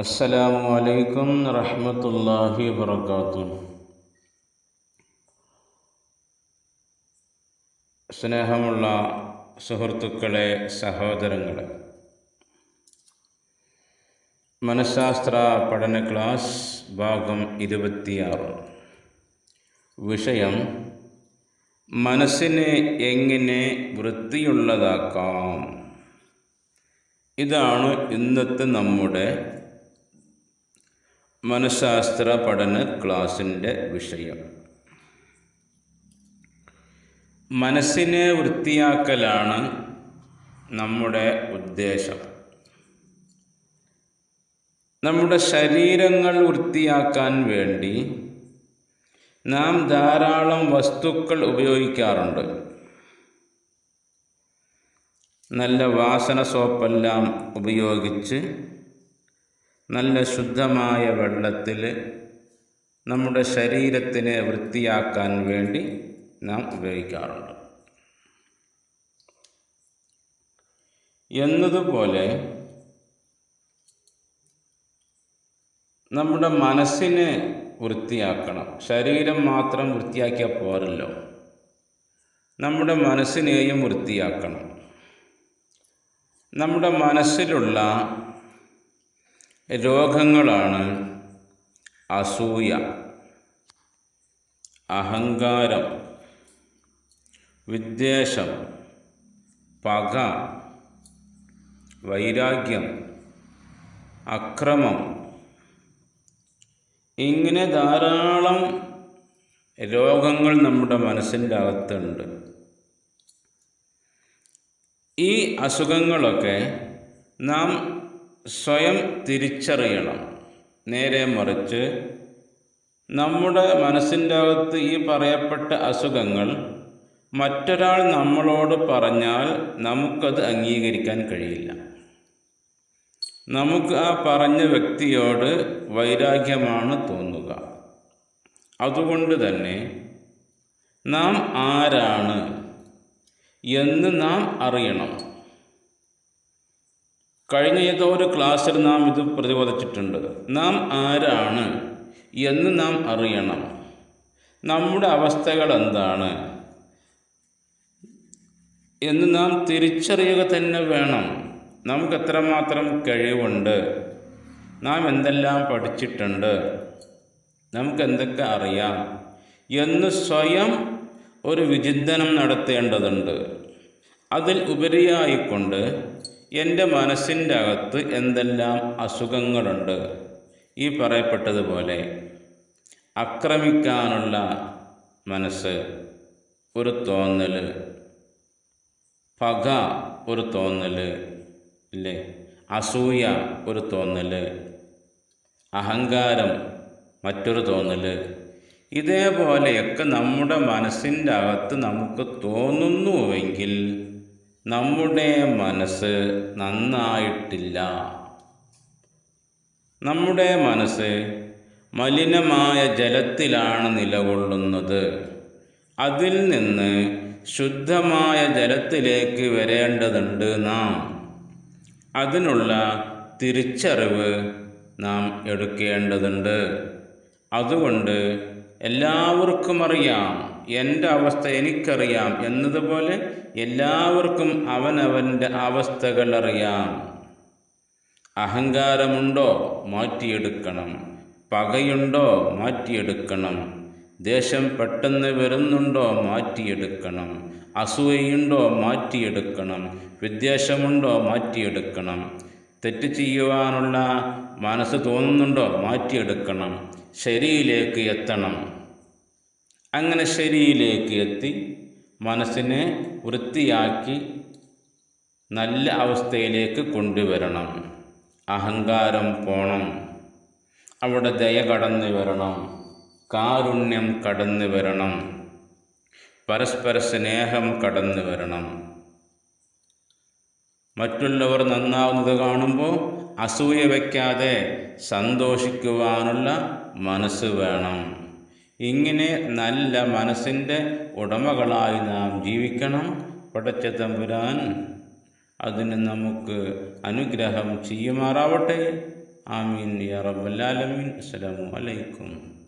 അസ്സലാമു അലൈക്കും റഹ്മത്തുള്ളാഹി വബറകാതുഹു. സ്നേഹമുള്ള സുഹൃത്തുക്കളെ, സഹോദരങ്ങളെ, മനഃശാസ്ത്ര പഠന ക്ലാസ് ഭാഗം 26. വിഷയം: മനസ്സിനെ എങ്ങനെ വൃത്തിയുള്ളതാക്കാം. ഇതാണ് ഇന്നത്തെ നമ്മുടെ മനഃശാസ്ത്ര പഠന ക്ലാസിൻ്റെ വിഷയം. മനസ്സിനെ വൃത്തിയാക്കലാണ് നമ്മുടെ ഉദ്ദേശം. നമ്മുടെ ശരീരങ്ങൾ വൃത്തിയാക്കാൻ വേണ്ടി നാം ധാരാളം വസ്തുക്കൾ ഉപയോഗിക്കാറുണ്ട്. നല്ല വാസന സോപ്പെല്ലാം ഉപയോഗിച്ച് നല്ല ശുദ്ധമായ വെള്ളത്തിൽ നമ്മുടെ ശരീരത്തിനെ വൃത്തിയാക്കാൻ വേണ്ടി നാം ഉപയോഗിക്കാറുണ്ട്. എന്നതുപോലെ നമ്മുടെ മനസ്സിനെ വൃത്തിയാക്കണം. ശരീരം മാത്രം വൃത്തിയാക്കിയാൽ പോരല്ലോ, നമ്മുടെ മനസ്സിനെയും വൃത്തിയാക്കണം. നമ്മുടെ മനസ്സിലുള്ള രോഗങ്ങളാണ് അസൂയ, അഹങ്കാരം, വിദ്വേഷം, പക, വൈരാഗ്യം, അക്രമം. ഇങ്ങനെ ധാരാളം രോഗങ്ങൾ നമ്മുടെ മനസ്സിൻ്റെ അകത്തുണ്ട്. ഈ അസുഖങ്ങളൊക്കെ നാം സ്വയം തിരിച്ചറിയണം. നേരെ മറിച്ച് നമ്മുടെ മനസ്സിൻ്റെ അകത്ത് ഈ പറയപ്പെട്ട അസുഖങ്ങൾ മറ്റൊരാൾ നമ്മളോട് പറഞ്ഞാൽ നമുക്കത് അംഗീകരിക്കാൻ കഴിയില്ല. നമുക്ക് ആ പറഞ്ഞ വ്യക്തിയോട് വൈരാഗ്യമാണ് തോന്നുക. അതുകൊണ്ട് തന്നെ നാം ആരാണ് എന്ന് നാം അറിയണം. കഴിഞ്ഞ ഏതോ ഒരു ക്ലാസ്സിൽ നാം ഇത് പ്രതിപാദിച്ചിട്ടുണ്ട്. നാം ആരാണ് എന്ന് നാം അറിയണം. നമ്മുടെ അവസ്ഥകൾ എന്താണ് എന്ന് നാം തിരിച്ചറിയുക തന്നെ വേണം. നമുക്ക് എത്രമാത്രം കഴിവുണ്ട്, നാം എന്തെല്ലാം പഠിച്ചിട്ടുണ്ട്, നമുക്ക് എന്തൊക്കെ അറിയാം എന്ന് സ്വയം ഒരു വിചിന്തനം നടത്തേണ്ടതുണ്ട്. അതിൽ ഉപരിയായിക്കൊണ്ട് എൻ്റെ മനസ്സിൻ്റെ അകത്ത് എന്തെല്ലാം അസുഖങ്ങളുണ്ട്. ഈ പറയപ്പെട്ടതുപോലെ ആക്രമിക്കാനുള്ള മനസ്സ്, ഒരു തോന്നൽ, പക ഒരു തോന്നൽ ഇല്ലേ, അസൂയ ഒരു തോന്നൽ, അഹങ്കാരം മറ്റൊരു തോന്നൽ. ഇതേപോലെയൊക്കെ നമ്മുടെ മനസ്സിൻ്റെ അകത്ത് നമുക്ക് തോന്നുന്നുവെങ്കിൽ നമ്മുടെ മനസ്സ് നന്നായിട്ടില്ല. നമ്മുടെ മനസ്സ് മലിനമായ ജലത്തിലാണ് നിലകൊള്ളുന്നത്. അതിൽ നിന്ന് ശുദ്ധമായ ജലത്തിലേക്ക് വരേണ്ടതുണ്ട് നാം. അതിനുള്ള തിരിച്ചറിവ് നാം എടുക്കേണ്ടതുണ്ട്. അതുകൊണ്ട് എല്ലാവർക്കും അറിയാം, എൻ്റെ അവസ്ഥ എനിക്കറിയാം എന്നതുപോലെ എല്ലാവർക്കും അവനവൻ്റെ അവസ്ഥകൾ അറിയാം. അഹങ്കാരമുണ്ടോ മാറ്റിയെടുക്കണം, പകയുണ്ടോ മാറ്റിയെടുക്കണം, ദേഷ്യം പെട്ടെന്ന് വരുന്നുണ്ടോ മാറ്റിയെടുക്കണം, അസൂയയുണ്ടോ മാറ്റിയെടുക്കണം, വിദ്വേഷമുണ്ടോ മാറ്റിയെടുക്കണം, തെറ്റ് ചെയ്യുവാനുള്ള മനസ്സ് തോന്നുന്നുണ്ടോ മാറ്റിയെടുക്കണം. ശരിയിലേക്ക് എത്തണം. അങ്ങനെ ശരിയിലേക്ക് എത്തി മനസ്സിനെ വൃത്തിയാക്കി നല്ല അവസ്ഥയിലേക്ക് കൊണ്ടുവരണം. അഹങ്കാരം പോണം, അവിടെ ദയ കടന്നു വരണം, കാരുണ്യം കടന്നു വരണം, പരസ്പര സ്നേഹം കടന്നു വരണം. മറ്റുള്ളവർ നന്നാവുന്നത് കാണുമ്പോൾ അസൂയ വയ്ക്കാതെ സന്തോഷിക്കുവാനുള്ള മനസ്സ് വേണം. ഇങ്ങനെ നല്ല മനസ്സിൻ്റെ ഉടമകളായി നാം ജീവിക്കണം. പടച്ച തമ്പുരാൻ അതിന് നമുക്ക് അനുഗ്രഹം ചെയ്യുമാറാവട്ടെ. ആമീൻ യാ റബ്ബൽ ആലമീൻ. അസ്സലാമു അലൈക്കും.